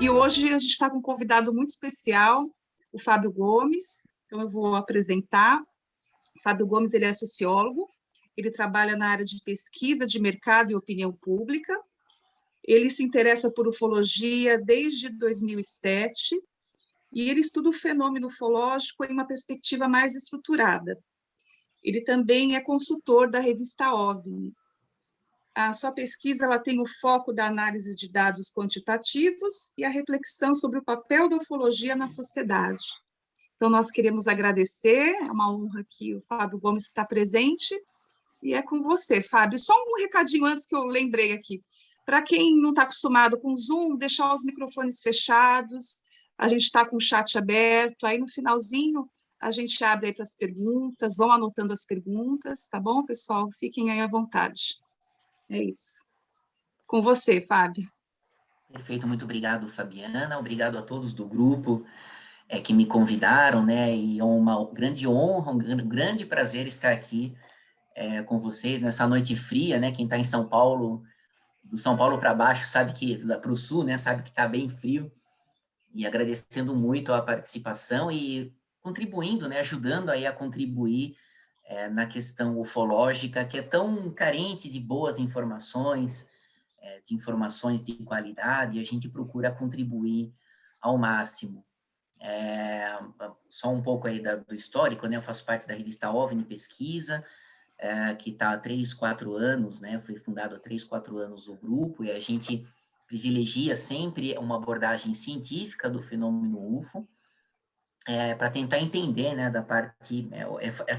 E hoje a gente está com um convidado muito especial, o Fábio Gomes. Então, eu vou apresentar. O Fábio Gomes, ele é sociólogo, ele trabalha na área de pesquisa de mercado e opinião pública. Ele se interessa por ufologia desde 2007 e ele estuda o fenômeno ufológico em uma perspectiva mais estruturada. Ele também é consultor da revista OVNI. A sua pesquisa ela tem o foco da análise de dados quantitativos e a reflexão sobre o papel da ufologia na sociedade. Então, nós queremos agradecer, é uma honra que o Fábio Gomes está presente, e é com você, Fábio. Só um recadinho antes que eu lembrei aqui. Para quem não está acostumado com o Zoom, deixar os microfones fechados, a gente está com o chat aberto, aí no finalzinho a gente abre aí para as perguntas, vão anotando as perguntas, tá bom, pessoal? Fiquem aí à vontade. É isso. Com você, Fábio. Perfeito, muito obrigado, Fabiana. Obrigado a todos do grupo que me convidaram, né? E é uma grande honra, um grande prazer estar aqui com vocês nessa noite fria, né? Quem está em São Paulo, do São Paulo para baixo, sabe que para o sul, né? Sabe que está bem frio. E agradecendo muito a participação e contribuindo, né? Ajudando aí a contribuir na questão ufológica, que é tão carente de boas informações, de informações de qualidade, e a gente procura contribuir ao máximo. Só um pouco aí do histórico, né? Eu faço parte da revista OVNI Pesquisa, que está há 3, 4 anos, né? Foi fundado há 3, 4 anos o grupo, e a gente privilegia sempre uma abordagem científica do fenômeno UFO, para tentar entender, né, da parte,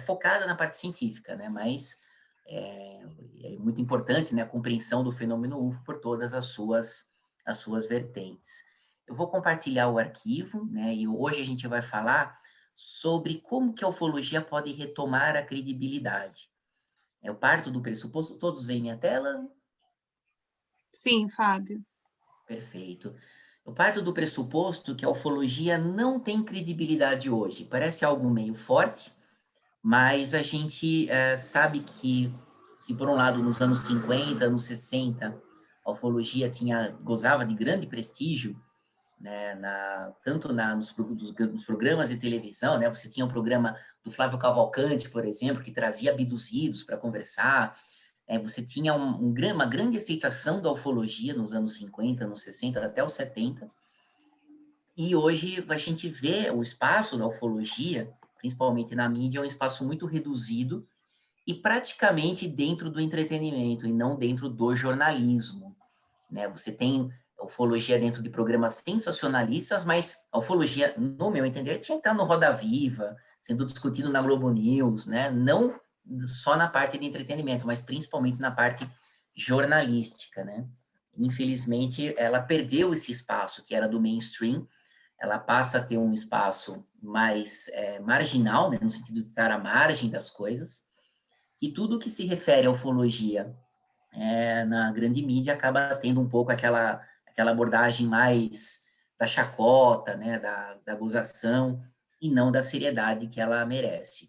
focada na parte científica, né, mas é muito importante, né, a compreensão do fenômeno UFO por todas as suas vertentes. Eu vou compartilhar o arquivo, né, e hoje a gente vai falar sobre como que a ufologia pode retomar a credibilidade. Eu parto do pressuposto, todos veem minha tela? Sim, Fábio. Perfeito. Eu parto do pressuposto que a ufologia não tem credibilidade hoje. Parece algo meio forte, mas a gente sabe que, se por um lado, nos anos 50, anos 60, a ufologia gozava de grande prestígio, né, tanto nos programas de televisão, né, você tinha um programa do Flávio Cavalcante, por exemplo, que trazia abduzidos para conversar, você tinha uma grande aceitação da ufologia nos anos 50, anos 60, até os 70, e hoje a gente vê o espaço da ufologia, principalmente na mídia, é um espaço muito reduzido e praticamente dentro do entretenimento e não dentro do jornalismo, né? Você tem a ufologia dentro de programas sensacionalistas, mas a ufologia, no meu entender, tinha que estar no Roda Viva, sendo discutido na Globo News, né? Não só na parte de entretenimento, mas principalmente na parte jornalística, né? Infelizmente, ela perdeu esse espaço que era do mainstream, ela passa a ter um espaço mais marginal, né? No sentido de estar à margem das coisas, e tudo que se refere à ufologia na grande mídia acaba tendo um pouco aquela abordagem mais da chacota, né, da gozação, e não da seriedade que ela merece.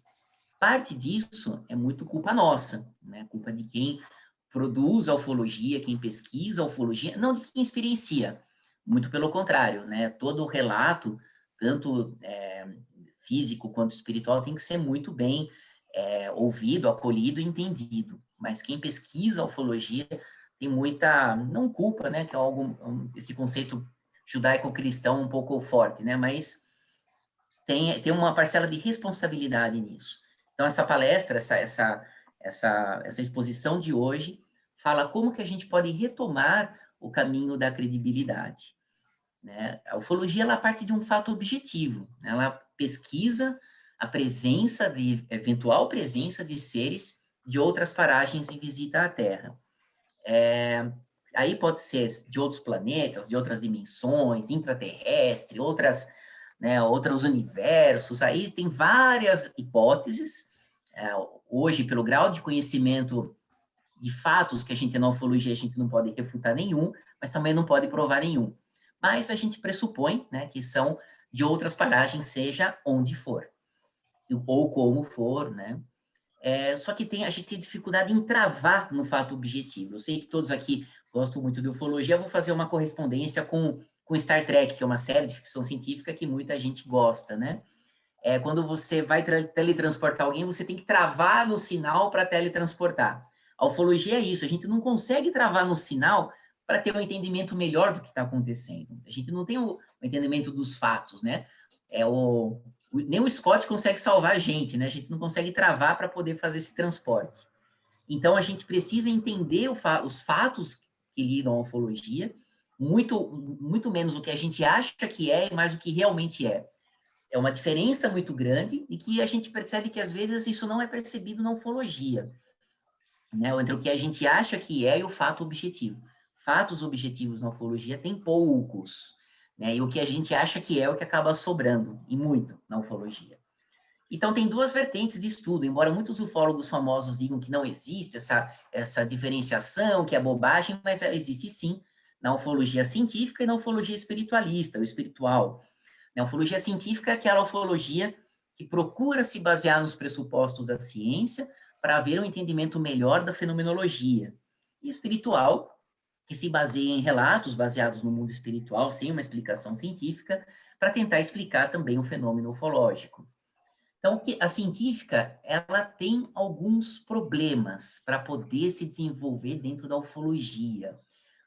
Parte disso é muito culpa nossa, né, culpa de quem produz a ufologia, quem pesquisa a ufologia, não de quem experiencia, muito pelo contrário, né, todo o relato, tanto físico quanto espiritual, tem que ser muito bem ouvido, acolhido e entendido. Mas quem pesquisa a ufologia tem muita, não culpa, né, que é esse conceito judaico-cristão um pouco forte, né, mas tem uma parcela de responsabilidade nisso. Então, essa palestra, essa exposição de hoje, fala como que a gente pode retomar o caminho da credibilidade, né? A ufologia, ela parte de um fato objetivo, né? Ela pesquisa a eventual presença de seres de outras paragens em visita à Terra. Aí pode ser de outros planetas, de outras dimensões, intraterrestre, outros universos, aí tem várias hipóteses. Hoje, pelo grau de conhecimento de fatos que a gente tem na ufologia, a gente não pode refutar nenhum, mas também não pode provar nenhum. Mas a gente pressupõe, né, que são de outras paragens, seja onde for, ou como for, né? Só que a gente tem dificuldade em travar no fato objetivo. Eu sei que todos aqui gostam muito de ufologia, eu vou fazer uma correspondência com com Star Trek, que é uma série de ficção científica que muita gente gosta, né? Quando você vai teletransportar alguém, você tem que travar no sinal para teletransportar. A ufologia é isso, a gente não consegue travar no sinal para ter um entendimento melhor do que está acontecendo. A gente não tem o entendimento dos fatos, né? Nem o Scott consegue salvar a gente, né? A gente não consegue travar para poder fazer esse transporte. Então, a gente precisa entender os fatos que lidam à ufologia, muito menos o que a gente acha que é e mais o que realmente é. É uma diferença muito grande e que a gente percebe que, às vezes, isso não é percebido na ufologia, né? Entre o que a gente acha que é e o fato objetivo. Fatos objetivos na ufologia tem poucos, né? E o que a gente acha que é o que acaba sobrando, e muito, na ufologia. Então, tem duas vertentes de estudo, embora muitos ufólogos famosos digam que não existe essa diferenciação, que é bobagem, mas ela existe sim na ufologia científica e na ufologia espiritualista, ou espiritual. A ufologia científica é aquela ufologia que procura se basear nos pressupostos da ciência para haver um entendimento melhor da fenomenologia. E espiritual, que se baseia em relatos baseados no mundo espiritual, sem uma explicação científica, para tentar explicar também o fenômeno ufológico. Então, a científica, ela tem alguns problemas para poder se desenvolver dentro da ufologia.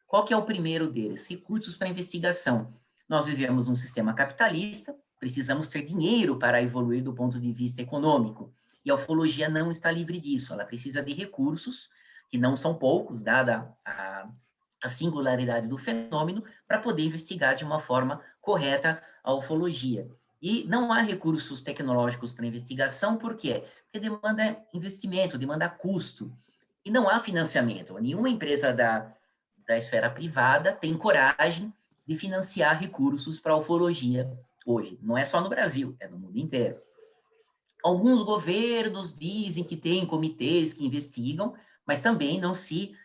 Qual que é o primeiro deles? Recursos para investigação. Nós vivemos num sistema capitalista, precisamos ter dinheiro para evoluir do ponto de vista econômico. E a ufologia não está livre disso, ela precisa de recursos, que não são poucos, dada a singularidade do fenômeno, para poder investigar de uma forma correta a ufologia. E não há recursos tecnológicos para investigação, por quê? Porque demanda investimento, demanda custo. E não há financiamento. Nenhuma empresa da esfera privada tem coragem de financiar recursos para a ufologia hoje. Não é só no Brasil, é no mundo inteiro. Alguns governos dizem que tem comitês que investigam, mas também não se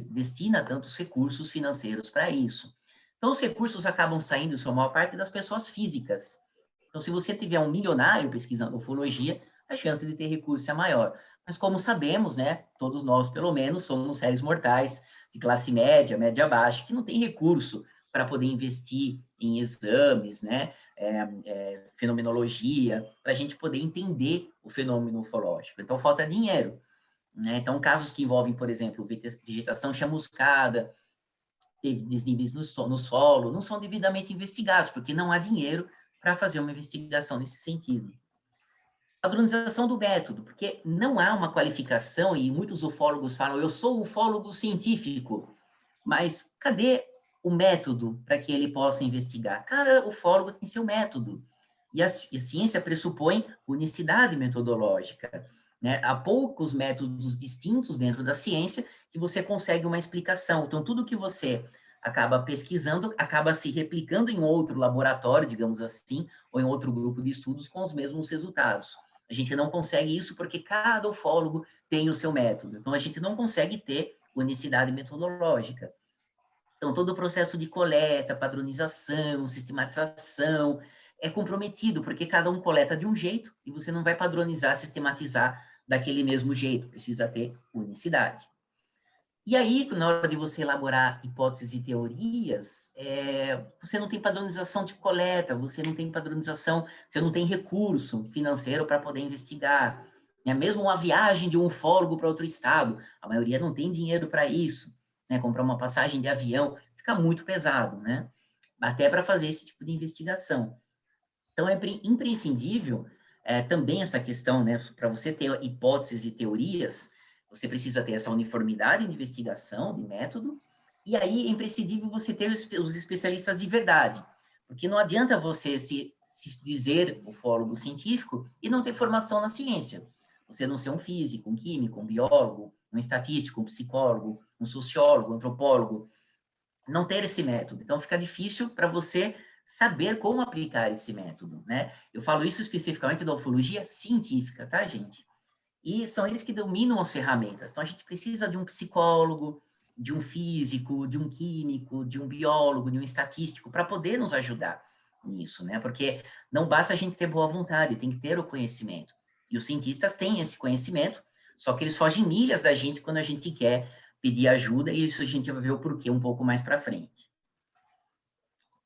destina tantos recursos financeiros para isso. Então, os recursos acabam saindo, em sua maior parte, das pessoas físicas. Então, se você tiver um milionário pesquisando ufologia, a chance de ter recurso é maior. Mas, como sabemos, né, todos nós, pelo menos, somos seres mortais, de classe média, média baixa, que não tem recurso para poder investir em exames, né, fenomenologia, para a gente poder entender o fenômeno ufológico. Então, falta dinheiro, né? Então, casos que envolvem, por exemplo, vegetação chamuscada, desníveis no solo, não são devidamente investigados, porque não há dinheiro para fazer uma investigação nesse sentido. Padronização do método, porque não há uma qualificação, e muitos ufólogos falam, eu sou ufólogo científico, mas cadê o método para que ele possa investigar? Cada ufólogo tem seu método, e a ciência pressupõe unicidade metodológica, né? Há poucos métodos distintos dentro da ciência que você consegue uma explicação. Então, tudo que você acaba pesquisando acaba se replicando em outro laboratório, digamos assim, ou em outro grupo de estudos com os mesmos resultados. A gente não consegue isso porque cada ufólogo tem o seu método. Então, a gente não consegue ter unicidade metodológica. Então, todo o processo de coleta, padronização, sistematização é comprometido, porque cada um coleta de um jeito e você não vai padronizar, sistematizar daquele mesmo jeito. Precisa ter unicidade. E aí, na hora de você elaborar hipóteses e teorias, você não tem padronização de coleta, você não tem padronização, você não tem recurso financeiro para poder investigar. Mesmo uma viagem de um ufólogo para outro estado, a maioria não tem dinheiro para isso. Né? Comprar uma passagem de avião fica muito pesado, né? Até para fazer esse tipo de investigação. Então, é imprescindível também essa questão, né? Para você ter hipóteses e teorias, você precisa ter essa uniformidade de investigação, de método, e aí é imprescindível você ter os especialistas de verdade, porque não adianta você se dizer ufólogo científico e não ter formação na ciência. Você não ser um físico, um químico, um biólogo, um estatístico, um psicólogo, um sociólogo, um antropólogo, não ter esse método. Então, fica difícil para você saber como aplicar esse método, né? Eu falo isso especificamente da ufologia científica, tá, gente? E são eles que dominam as ferramentas. Então, a gente precisa de um psicólogo, de um físico, de um químico, de um biólogo, de um estatístico, para poder nos ajudar nisso, né? Porque não basta a gente ter boa vontade, tem que ter o conhecimento. E os cientistas têm esse conhecimento, só que eles fogem milhas da gente quando a gente quer pedir ajuda, e isso a gente vai ver o porquê um pouco mais para frente.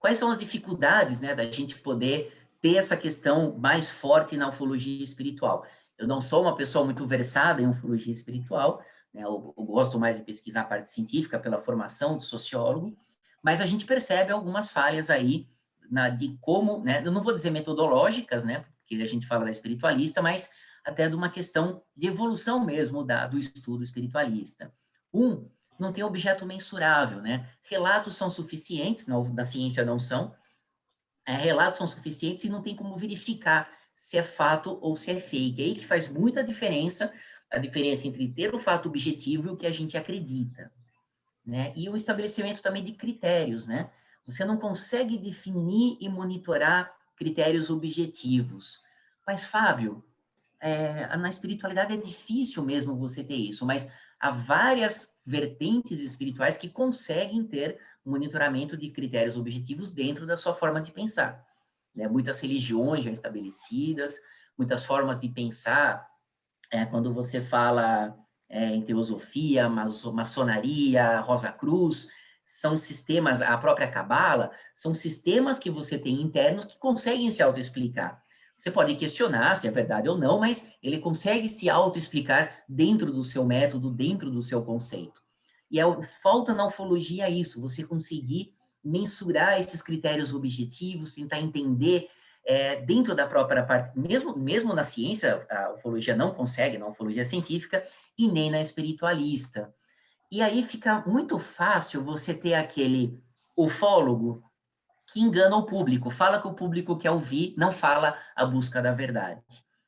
quais são as dificuldades, né, da gente poder ter essa questão mais forte na ufologia espiritual? Eu não sou uma pessoa muito versada em ufologia espiritual, né, eu gosto mais de pesquisar a parte científica pela formação de sociólogo, mas a gente percebe algumas falhas aí de como, né, eu não vou dizer metodológicas, né, porque a gente fala da espiritualista, mas até de uma questão de evolução mesmo do estudo espiritualista. Não tem objeto mensurável, né? Relatos são suficientes, na ciência não são, relatos são suficientes e não tem como verificar se é fato ou se é fake. É aí que faz muita diferença, a diferença entre ter o fato objetivo e o que a gente acredita, né? E o estabelecimento também de critérios, né? Você não consegue definir e monitorar critérios objetivos. Mas, Fábio, na espiritualidade é difícil mesmo você ter isso, mas há várias vertentes espirituais que conseguem ter monitoramento de critérios objetivos dentro da sua forma de pensar, né? Muitas religiões já estabelecidas, muitas formas de pensar, quando você fala em teosofia, maçonaria, Rosa Cruz, são sistemas, a própria Cabala, são sistemas que você tem internos que conseguem se autoexplicar. Você pode questionar se é verdade ou não, mas ele consegue se autoexplicar dentro do seu método, dentro do seu conceito. E falta na ufologia isso, você conseguir mensurar esses critérios objetivos, tentar entender dentro da própria parte, mesmo na ciência, a ufologia não consegue, na ufologia científica, e nem na espiritualista. E aí fica muito fácil você ter aquele ufólogo que engana o público, fala que o público quer ouvir, não fala a busca da verdade,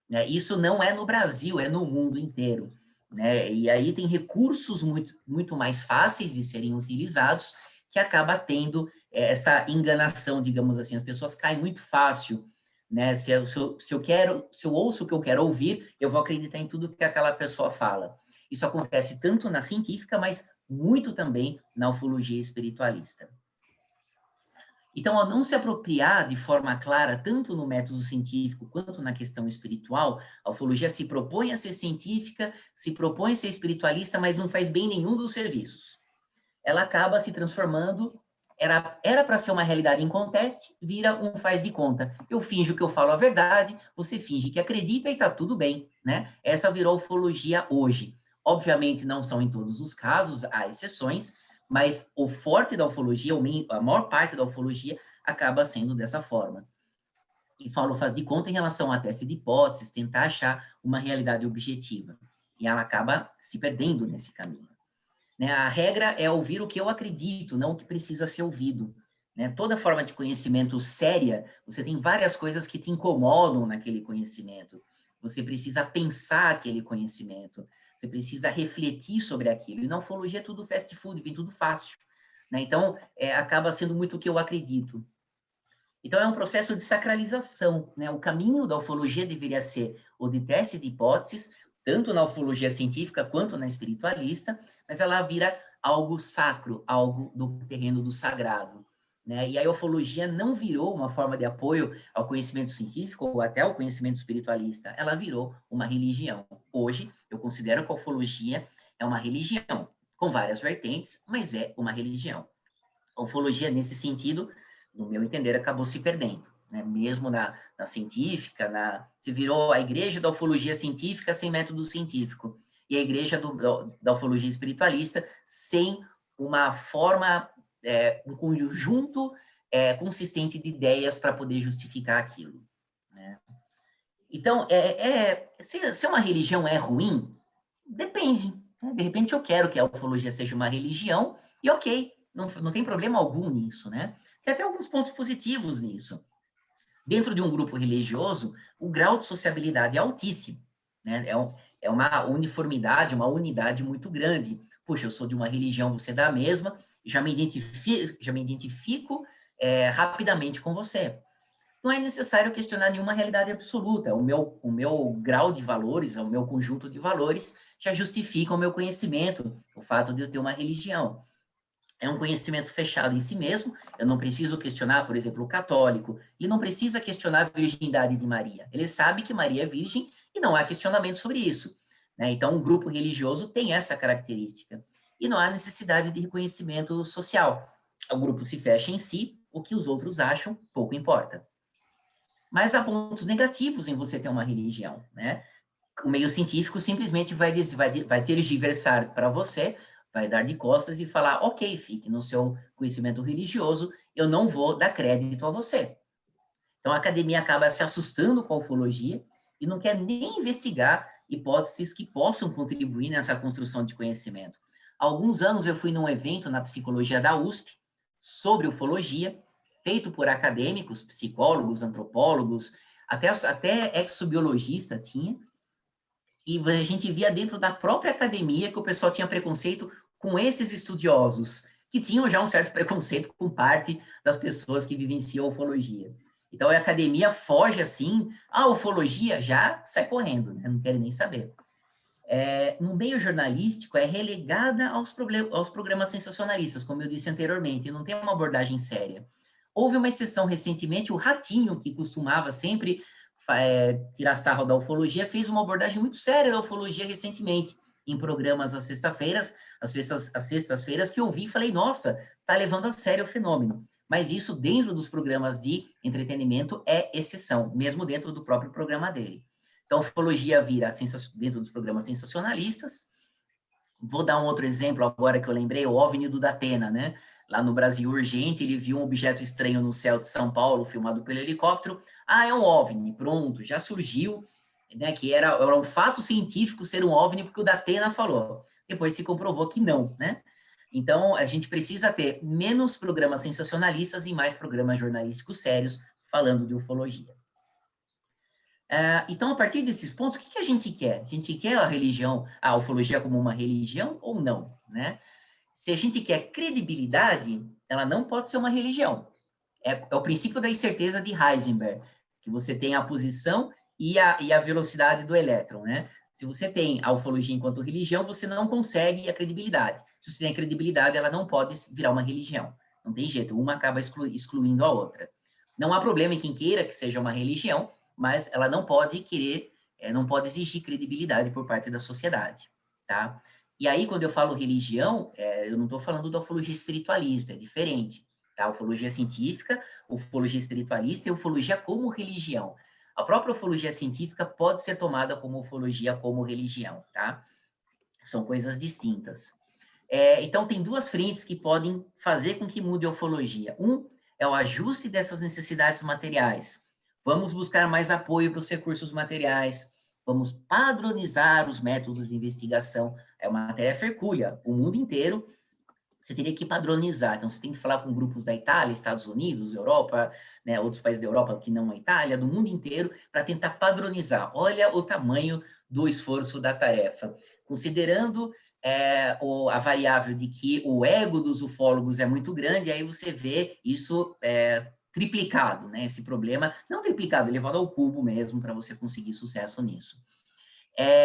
né? Isso não é no Brasil, é no mundo inteiro, né? E aí tem recursos muito, muito mais fáceis de serem utilizados, que acaba tendo essa enganação, digamos assim, as pessoas caem muito fácil, né? Se eu ouço o que eu quero ouvir, eu vou acreditar em tudo que aquela pessoa fala. Isso acontece tanto na científica, mas muito também na ufologia espiritualista. Então, ao não se apropriar de forma clara, tanto no método científico quanto na questão espiritual, a ufologia se propõe a ser científica, se propõe a ser espiritualista, mas não faz bem nenhum dos serviços. Ela acaba se transformando, era para ser uma realidade inconteste, vira um faz de conta. Eu finjo que eu falo a verdade, você finge que acredita e está tudo bem, né? Essa virou ufologia hoje. Obviamente, não são em todos os casos, há exceções, mas o forte da ufologia, a maior parte da ufologia, acaba sendo dessa forma. E falo faz de conta em relação a teste de hipóteses, tentar achar uma realidade objetiva. E ela acaba se perdendo nesse caminho, né? A regra é ouvir o que eu acredito, não o que precisa ser ouvido, né? Toda forma de conhecimento séria, você tem várias coisas que te incomodam naquele conhecimento. Você precisa pensar aquele conhecimento. Você precisa refletir sobre aquilo. E na ufologia é tudo fast food, vem tudo fácil, né? Então, acaba sendo muito o que eu acredito. Então, é um processo de sacralização, né? O caminho da ufologia deveria ser o de teste de hipóteses, tanto na ufologia científica quanto na espiritualista, mas ela vira algo sacro, algo do terreno do sagrado, né? E a ufologia não virou uma forma de apoio ao conhecimento científico ou até ao conhecimento espiritualista, ela virou uma religião. Hoje, eu considero que a ufologia é uma religião, com várias vertentes, mas é uma religião. A ufologia, nesse sentido, no meu entender, acabou se perdendo, né? Mesmo na científica, se virou a igreja da ufologia científica sem método científico, e a igreja da ufologia espiritualista sem uma forma, um conjunto consistente de ideias para poder justificar aquilo, né? Então, se uma religião é ruim, depende, né? De repente eu quero que a ufologia seja uma religião, e ok, não tem problema algum nisso, né? Tem até alguns pontos positivos nisso. Dentro de um grupo religioso, o grau de sociabilidade é altíssimo, né? É uma uniformidade, uma unidade muito grande. Puxa, eu sou de uma religião, você é da mesma, já me identifico rapidamente com você. Não é necessário questionar nenhuma realidade absoluta. O meu grau de valores, o meu conjunto de valores já justifica o meu conhecimento, o fato de eu ter uma religião. É um conhecimento fechado em si mesmo, eu não preciso questionar, por exemplo, o católico, ele não precisa questionar a virgindade de Maria. Ele sabe que Maria é virgem e não há questionamento sobre isso, né? Então, um grupo religioso tem essa característica. E não há necessidade de reconhecimento social. O grupo se fecha em si, O que os outros acham, pouco importa. Mas há pontos negativos em você ter uma religião, né? O meio científico simplesmente vai tergiversar para você, vai dar de costas e falar, ok, fique no seu conhecimento religioso, eu não vou dar crédito a você. Então, a academia acaba se assustando com a ufologia e não quer nem investigar hipóteses que possam contribuir nessa construção de conhecimento. Há alguns anos eu fui num evento na psicologia da USP sobre ufologia, feito por acadêmicos, psicólogos, antropólogos, até exobiologista tinha, e a gente via dentro da própria academia que o pessoal tinha preconceito com esses estudiosos, que tinham já um certo preconceito com parte das pessoas que vivenciam ufologia. Então, a academia foge assim, a ufologia já sai correndo, né? Não querem nem saber. No meio jornalístico, é relegada aos programas sensacionalistas, como eu disse anteriormente, e não tem uma abordagem séria. Houve uma exceção recentemente, o Ratinho, que costumava sempre tirar sarro da ufologia, fez uma abordagem muito séria da ufologia recentemente, em programas às sextas-feiras, às sextas-feiras que eu vi e falei, nossa, tá levando a sério o fenômeno. Mas isso, dentro dos programas de entretenimento, é exceção, mesmo dentro do próprio programa dele. Então, a ufologia vira dentro dos programas sensacionalistas. Vou dar um outro exemplo agora que eu lembrei, o OVNI do Datena, né? Lá no Brasil Urgente, ele viu um objeto estranho no céu de São Paulo, filmado pelo helicóptero. Ah, é um OVNI, pronto, já surgiu, né, que era um fato científico ser um OVNI, porque o Datena falou. Depois se comprovou que não, né? Então, a gente precisa ter menos programas sensacionalistas e mais programas jornalísticos sérios falando de ufologia. Então, a partir desses pontos, o que a gente quer? A gente quer a ufologia como uma religião ou não, né? Se a gente quer credibilidade, ela não pode ser uma religião. É o princípio da incerteza de Heisenberg, que você tem a posição e a velocidade do elétron, né? Se você tem a ufologia enquanto religião, você não consegue a credibilidade. Se você tem a credibilidade, ela não pode virar uma religião. Não tem jeito, uma acaba excluindo a outra. Não há problema em quem queira que seja uma religião, mas ela não pode não pode exigir credibilidade por parte da sociedade, tá? E aí, quando eu falo religião, eu não estou falando da ufologia espiritualista, é diferente, tá? Ufologia científica, ufologia espiritualista e ufologia como religião. A própria ufologia científica pode ser tomada como ufologia como religião, tá? São coisas distintas. Então, tem duas frentes que podem fazer com que mude a ufologia. Um é o ajuste dessas necessidades materiais. Vamos buscar mais apoio para os recursos materiais, vamos padronizar os métodos de investigação. É uma tarefa hercúlea. O mundo inteiro, você teria que padronizar. Então, você tem que falar com grupos da Itália, Estados Unidos, Europa, né, outros países da Europa que não a Itália, do mundo inteiro, para tentar padronizar. Olha o tamanho do esforço da tarefa. Considerando a variável de que o ego dos ufólogos é muito grande, aí você vê isso triplicado, né? Esse problema, não triplicado, elevado ao cubo mesmo, para você conseguir sucesso nisso.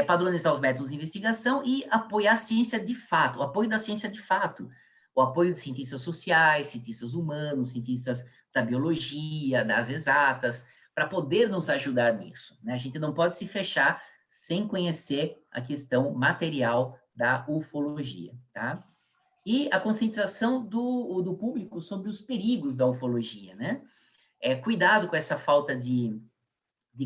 Padronizar os métodos de investigação e apoiar a ciência de fato, o apoio da ciência de fato, o apoio de cientistas sociais, cientistas humanos, cientistas da biologia, das exatas, para poder nos ajudar nisso, né? A gente não pode se fechar sem conhecer a questão material da ufologia, tá? E a conscientização do público sobre os perigos da ufologia, né? Cuidado com essa falta de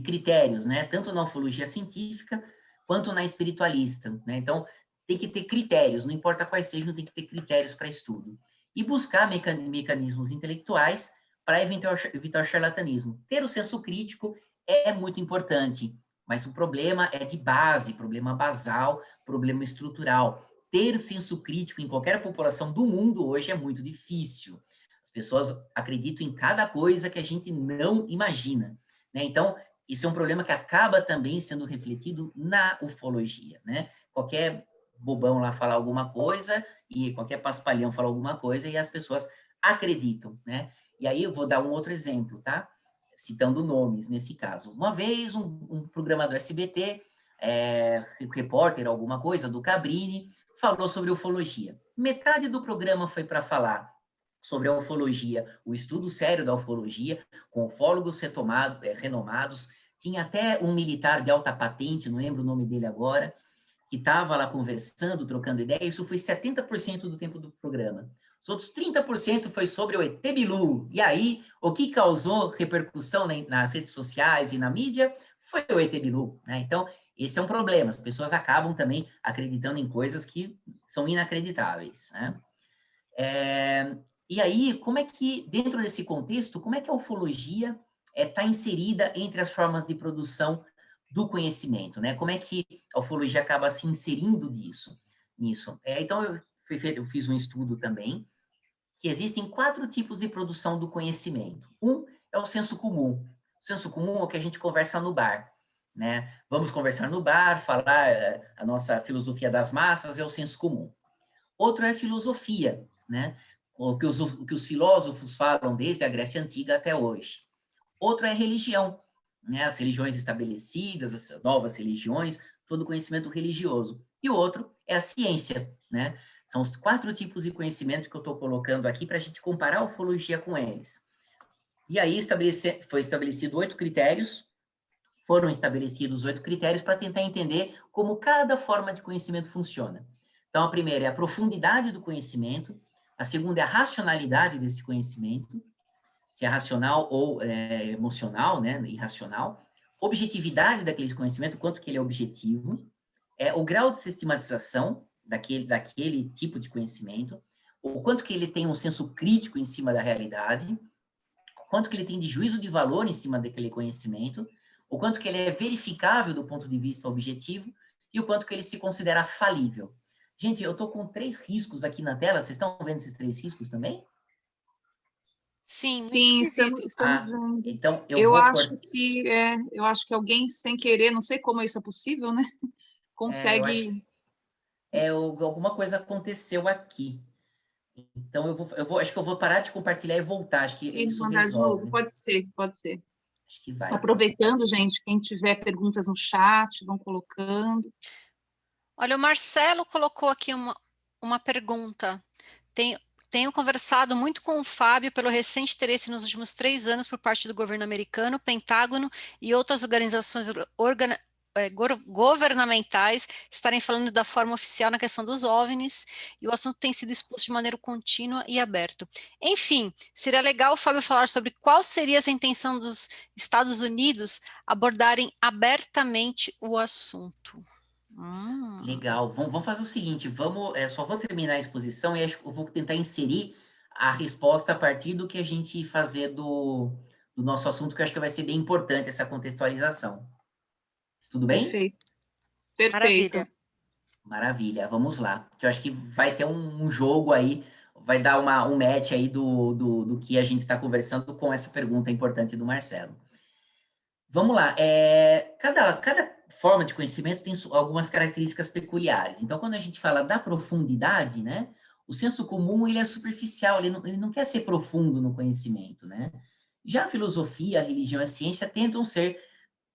critérios, né? Tanto na ufologia científica quanto na espiritualista, né? Então, tem que ter critérios, não importa quais sejam, tem que ter critérios para estudo. E buscar mecanismos intelectuais para evitar o charlatanismo. Ter o senso crítico é muito importante, mas o problema é de base, problema basal, problema estrutural. Ter senso crítico em qualquer população do mundo hoje é muito difícil. As pessoas acreditam em cada coisa que a gente não imagina, né? Então, isso é um problema que acaba também sendo refletido na ufologia, né? Qualquer bobão lá falar alguma coisa e qualquer paspalhão falar alguma coisa e as pessoas acreditam, né? E aí eu vou dar um outro exemplo, tá? Citando nomes nesse caso. Uma vez um programa do SBT, repórter alguma coisa, do Cabrini, falou sobre ufologia. Metade do programa foi para falar sobre a ufologia, o estudo sério da ufologia, com ufólogos renomados. Tinha até um militar de alta patente, não lembro o nome dele agora, que estava lá conversando, trocando ideia. Isso foi 70% do tempo do programa. Os outros 30% foi sobre o ET Bilu. E aí, o que causou repercussão nas redes sociais e na mídia foi o ET Bilu, né? Então, esse é um problema. As pessoas acabam também acreditando em coisas que são inacreditáveis, né? E aí, como é que, dentro desse contexto, como é que a ufologia está inserida entre as formas de produção do conhecimento, né? Como é que a ufologia acaba se inserindo nisso? Então, eu fiz um estudo também, que existem 4 tipos de produção do conhecimento. Um é o senso comum. O senso comum é o que a gente conversa no bar, né? Vamos conversar no bar, falar a nossa filosofia das massas, é o senso comum. Outro é filosofia, né? O que os filósofos falam desde a Grécia Antiga até hoje. Outro é religião, né? As religiões estabelecidas, as novas religiões, todo o conhecimento religioso. E o outro é a ciência, né? São os 4 tipos de conhecimento que eu estou colocando aqui para a gente comparar a ufologia com eles. E aí foi estabelecido 8 critérios, foram estabelecidos 8 critérios para tentar entender como cada forma de conhecimento funciona. Então, a primeira é a profundidade do conhecimento, a segunda é a racionalidade desse conhecimento, se é racional ou emocional, né, irracional, objetividade daquele conhecimento, quanto que ele é objetivo, o grau de sistematização daquele tipo de conhecimento, o quanto que ele tem um senso crítico em cima da realidade, o quanto que ele tem de juízo de valor em cima daquele conhecimento, o quanto que ele é verificável do ponto de vista objetivo e o quanto que ele se considera falível. Gente, eu estou com 3 riscos aqui na tela, vocês estão vendo esses 3 riscos também? Sim, muito Sim, esquisito. estamos vendo. Então eu Eu vou acho que eu acho que alguém sem querer, não sei como isso é possível, né? eu acho Consegue. alguma coisa aconteceu aqui. Então acho que eu vou parar de compartilhar e voltar, acho que E isso mandar de novo? resolve. Pode ser, pode ser. Acho que vai. Aproveitando, gente, quem tiver perguntas no chat, vão colocando. Olha, o Marcelo colocou aqui uma pergunta. Tenho conversado muito com o Fábio pelo recente interesse nos últimos 3 anos por parte do governo americano, Pentágono e outras organizações governamentais estarem falando da forma oficial na questão dos OVNIs, e o assunto tem sido exposto de maneira contínua e aberta. Enfim, seria legal o Fábio falar sobre qual seria essa intenção dos Estados Unidos abordarem abertamente o assunto. Legal. Vamos fazer o seguinte, só vou terminar a exposição e acho que eu vou tentar inserir a resposta a partir do que a gente fazer do nosso assunto, que eu acho que vai ser bem importante essa contextualização. Tudo bem? Perfeito. Perfeito. Maravilha. Maravilha, vamos lá. Que eu acho que vai ter um jogo aí, vai dar um match aí do que a gente está conversando com essa pergunta importante do Marcelo. Vamos lá. Cada forma de conhecimento tem algumas características peculiares. Então, quando a gente fala da profundidade, né, o senso comum ele é superficial, ele não quer ser profundo no conhecimento, né? Já a filosofia, a religião e a ciência tentam ser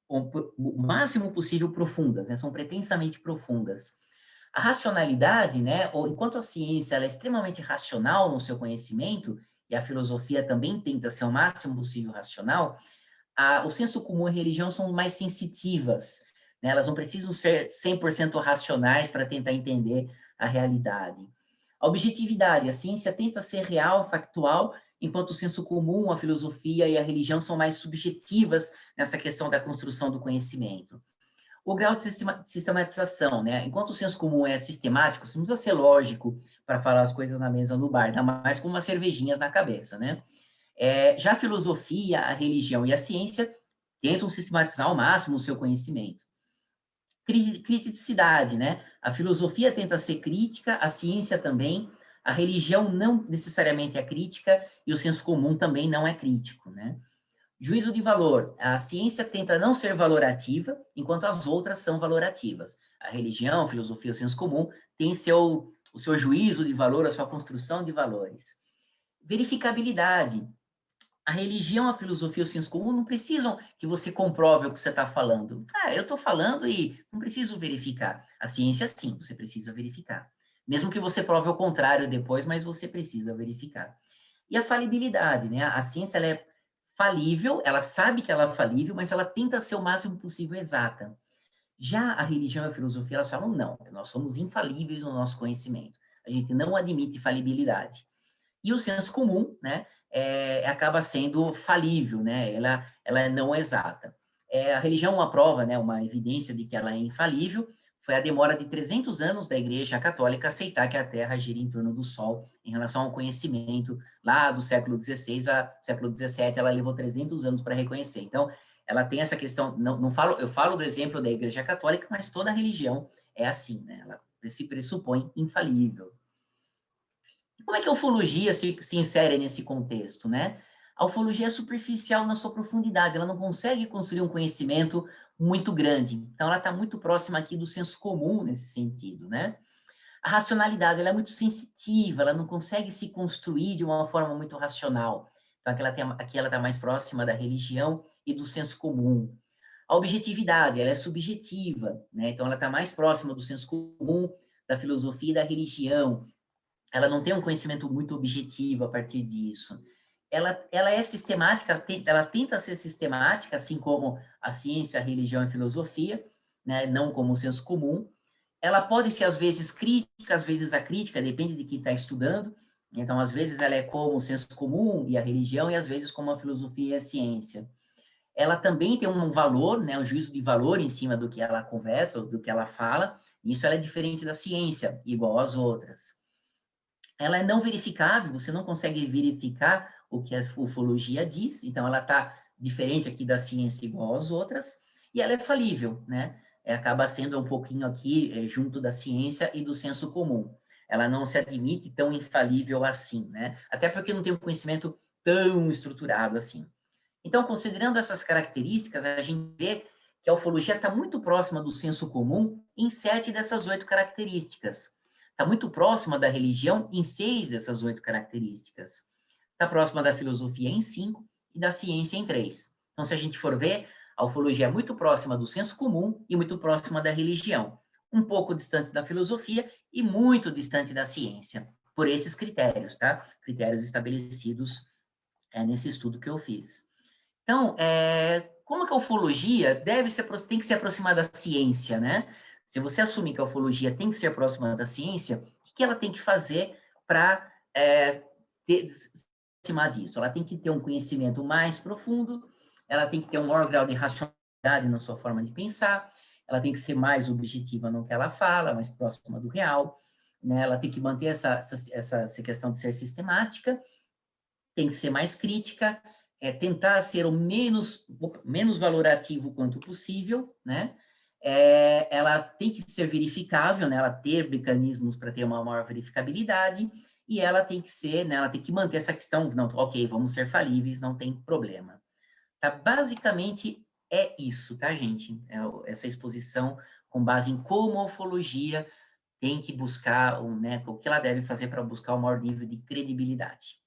o máximo possível profundas, né? São pretensamente profundas. A racionalidade, né, ou enquanto a ciência ela é extremamente racional no seu conhecimento, e a filosofia também tenta ser o máximo possível racional, o senso comum e a religião são mais sensitivas, né? Elas não precisam ser 100% racionais para tentar entender a realidade. A objetividade, a ciência tenta ser real, factual, enquanto o senso comum, a filosofia e a religião são mais subjetivas nessa questão da construção do conhecimento. O grau de sistematização, né? Enquanto o senso comum é sistemático, você não precisa ser lógico para falar as coisas na mesa no bar, ainda mais com umas cervejinhas na cabeça, né? Já a filosofia, a religião e a ciência tentam sistematizar ao máximo o seu conhecimento. Criticidade, né? A filosofia tenta ser crítica, a ciência também, a religião não necessariamente é crítica e o senso comum também não é crítico, né? Juízo de valor. A ciência tenta não ser valorativa, enquanto as outras são valorativas. A religião, a filosofia, o senso comum tem o seu juízo de valor, a sua construção de valores. Verificabilidade. A religião, a filosofia, o senso comum não precisam que você comprove o que você está falando. Eu estou falando e não preciso verificar. A ciência, sim, você precisa verificar. Mesmo que você prove o contrário depois, mas você precisa verificar. E a falibilidade, né? A ciência, ela é falível, ela sabe que ela é falível, mas ela tenta ser o máximo possível exata. Já a religião e a filosofia, elas falam, não, nós somos infalíveis no nosso conhecimento. A gente não admite falibilidade. E o senso comum, né, acaba sendo falível, né, ela é não exata. A religião, uma prova, né, uma evidência de que ela é infalível, foi a demora de 300 anos da Igreja Católica aceitar que a Terra gira em torno do Sol em relação ao conhecimento lá do século XVI a século XVII, ela levou 300 anos para reconhecer. Então, ela tem essa questão, eu falo do exemplo da Igreja Católica, mas toda religião é assim, né? Ela se pressupõe infalível. E como é que a ufologia se insere nesse contexto, né? A ufologia é superficial na sua profundidade, ela não consegue construir um conhecimento muito grande. Então, ela está muito próxima aqui do senso comum nesse sentido, né? A racionalidade, ela é muito sensitiva, ela não consegue se construir de uma forma muito racional. Então, aqui ela está mais próxima da religião e do senso comum. A objetividade, ela é subjetiva, né? Então, ela está mais próxima do senso comum, da filosofia e da religião. Ela não tem um conhecimento muito objetivo a partir disso. Ela é sistemática, ela tenta ser sistemática, assim como a ciência, a religião e a filosofia, né? Não como o senso comum. Ela pode ser, às vezes, crítica, às vezes acrítica, depende de quem está estudando. Então, às vezes, ela é como o senso comum e a religião, e às vezes como a filosofia e a ciência. Ela também tem um valor, né, um juízo de valor em cima do que ela conversa, do que ela fala, e isso ela é diferente da ciência, igual às outras. Ela é não verificável, você não consegue verificar o que a ufologia diz, então ela está diferente aqui da ciência igual às outras, e ela é falível, né? Acaba sendo um pouquinho aqui junto da ciência e do senso comum. Ela não se admite tão infalível assim, né? Até porque não tem um conhecimento tão estruturado assim. Então, considerando essas características, a gente vê que a ufologia está muito próxima do senso comum em 7 dessas 8 características. Está muito próxima da religião em 6 dessas 8 características. Está próxima da filosofia em 5 e da ciência em 3. Então, se a gente for ver, a ufologia é muito próxima do senso comum e muito próxima da religião. Um pouco distante da filosofia e muito distante da ciência, por esses critérios, tá? Critérios estabelecidos nesse estudo que eu fiz. Então, como que a ufologia tem que se aproximar da ciência, né? Se você assumir que a ufologia tem que ser próxima da ciência, o que ela tem que fazer para se aproximar disso? Ela tem que ter um conhecimento mais profundo, ela tem que ter um maior grau de racionalidade na sua forma de pensar, ela tem que ser mais objetiva no que ela fala, mais próxima do real, né? Ela tem que manter essa questão de ser sistemática, tem que ser mais crítica, tentar ser o menos valorativo quanto possível, né? Ela tem que ser verificável, né? Ela ter mecanismos para ter uma maior verificabilidade, e ela tem que ser, né? Ela tem que manter essa questão, não, ok, vamos ser falíveis, não tem problema. Tá? Basicamente é isso, tá, gente? Essa exposição com base em como a ufologia tem que buscar, né, o que ela deve fazer para buscar o maior nível de credibilidade.